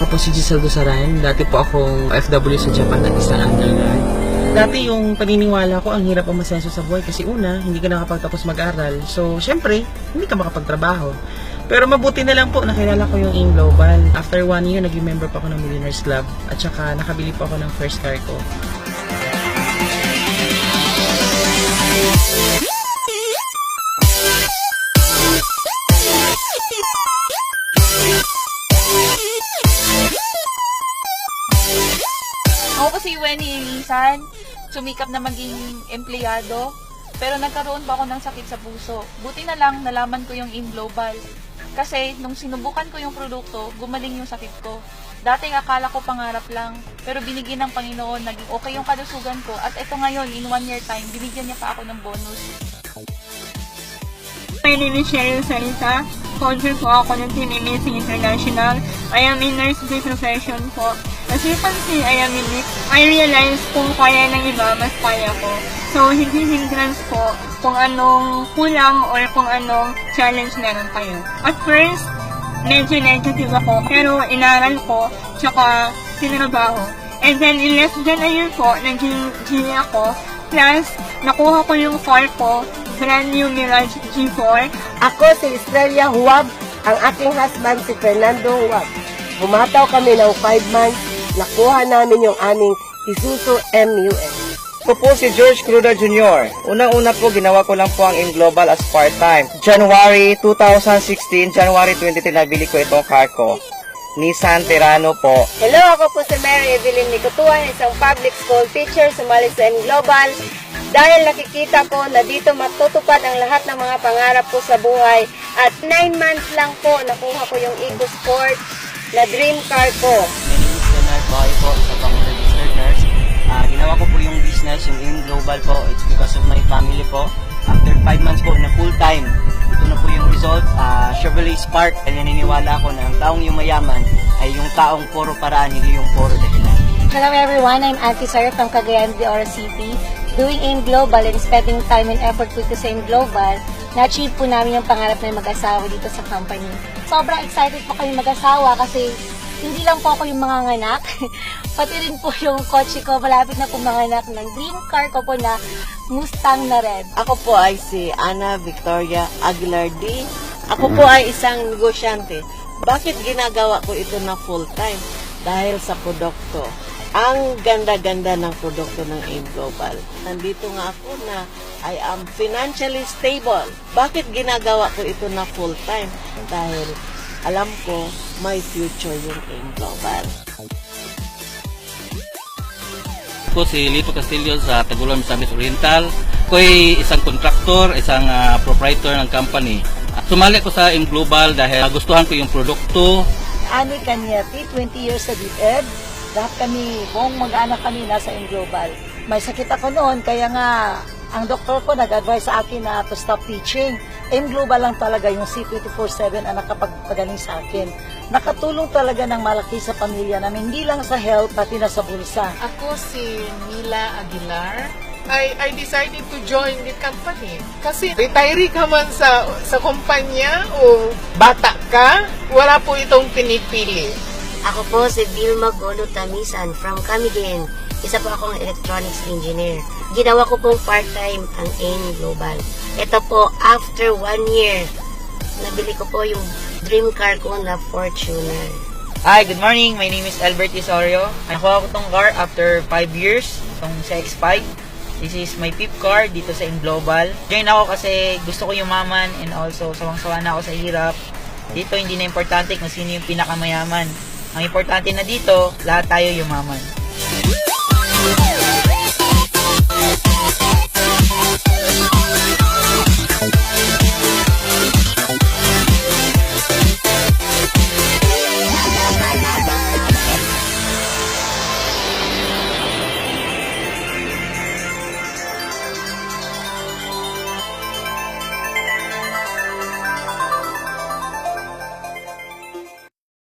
Ako po si Giselle Dusaran. Dati po akong OFW sa Japan at isang undergrad. Dati yung paniniwala ko, ang hirap ang masenso sa buhay kasi una, hindi ka nakapagtapos mag-aral. So, syempre, hindi ka makapagtrabaho. Pero mabuti na lang po, nakilala ko yung AIM Global. After 1 year, naging member pa ako ng Millionaires Club. At saka, nakabili po ako ng first car ko. Ako kasi Wenny Ilisan, sumikap na maging empleyado, pero nagkaroon pa ako ng sakit sa puso. Buti na lang nalaman ko yung AIM Global. Kasi nung sinubukan ko yung produkto, gumaling yung sakit ko. Dati akala ko pangarap lang, pero binigyan ng Panginoon, naging okay yung kalusugan ko. At ito ngayon, in 1 year time, binigyan niya pa ako ng bonus. My name is Cheryl Salita. Coach po ako ng Team Amazing International. I am in nurse by profession po. As you can see, I am unique. I realize kung kaya ng iba, mas kaya ko. So, hindi hindrance po kung anong kulang or kung anong challenge meron kayo. At first, medyo negative ako, pero inaral ko, tsaka sinrabaho. And then, in less than a year po, naging G ako. Plus, nakuha ko yung car ko, brand new Mirage G4. Ako si Estrella Huwab, ang aking husband si Fernando Huwab. Bumataw kami ng 5 months, nakuha namin yung aming Isuzu MUS. Ako po si George Cruda Jr. Unang-una po, ginawa ko lang po ang AIM Global as part-time. January 2016, January 23, nabili ko itong car ko. Nissan Terrano po. Hello, ako po si Mary Evelyn Nicotuan, isang public school teacher, sumali sa AIM Global. Dahil nakikita ko na dito matutupad ang lahat ng mga pangarap ko sa buhay. At 9 months lang po, nakuha ko yung EcoSport na dream car ko. My name is Leonard Bahay po, sa akong registered nurse. Ginawa ko po yung business, yung AIM Global po. It's because of my family po. After 5 months po na full time, ito na po yung result. Chevrolet Spark. And naniniwala ko na ang taong yumayaman ay yung taong puro paraan, hindi yung puro dahilan. Hello everyone, I'm Auntie Sarah from Cagayan de Oro City. Doing AIM Global and spending time and effort dito sa AIM Global, na-achieve po namin yung pangarap ng mag-asawa dito sa company. Sobrang excited po kami mag-asawa kasi hindi lang po ako yung manganganak, pati rin po yung kotse ko, malapit na po manganak ng dream car ko po na Mustang na red. Ako po ay si Ana Victoria Aguilar D. Ako po ay isang negosyante. Bakit ginagawa ko ito na full-time? Dahil sa produkto. Ang ganda-ganda ng produkto ng AIM Global. Nandito nga ako na I am financially stable. Bakit ginagawa ko ito na full-time? Dahil alam ko may future yung AIM Global. Ako si Lito Castillo sa Tagulon, Misamis Oriental. Ako ay isang kontraktor, isang proprietor ng company. Sumali ko sa AIM Global dahil nagustuhan ko yung produkto. Ani Kanyati, 20 years sa DepEd. Lahat kami, buong mag-anak kami nasa AIM Global. May sakit ako noon, kaya nga ang doktor ko nag-advise sa akin na to stop teaching. AIM Global lang talaga yung C24/7 ang nakapagpagaling sa akin. Nakatulong talaga ng malaki sa pamilya namin, hindi lang sa health, pati na sa bulsa. Ako si Mila Aguilar. I decided to join the company. Kasi retiree ka man sa kumpanya o bata ka, wala po itong pinipili. Ako po si Vilma Golo Tamisan from Camiguin. Isa po akong electronics engineer. Ginawa ko pong part-time ang AIM Global. Ito po, after 1 year, nabili ko po yung dream car ko na Fortuner. Hi, good morning. My name is Albert Isorio. Nakuha ko tong car after 5 years, itong CX-5. This is my 5th car dito sa AIM Global. Join ako kasi gusto ko yumaman and also sawang-sawa na ako sa hirap. Dito hindi na importante kung sino yung pinakamayaman. Ang importante na dito, lahat tayo yumaman.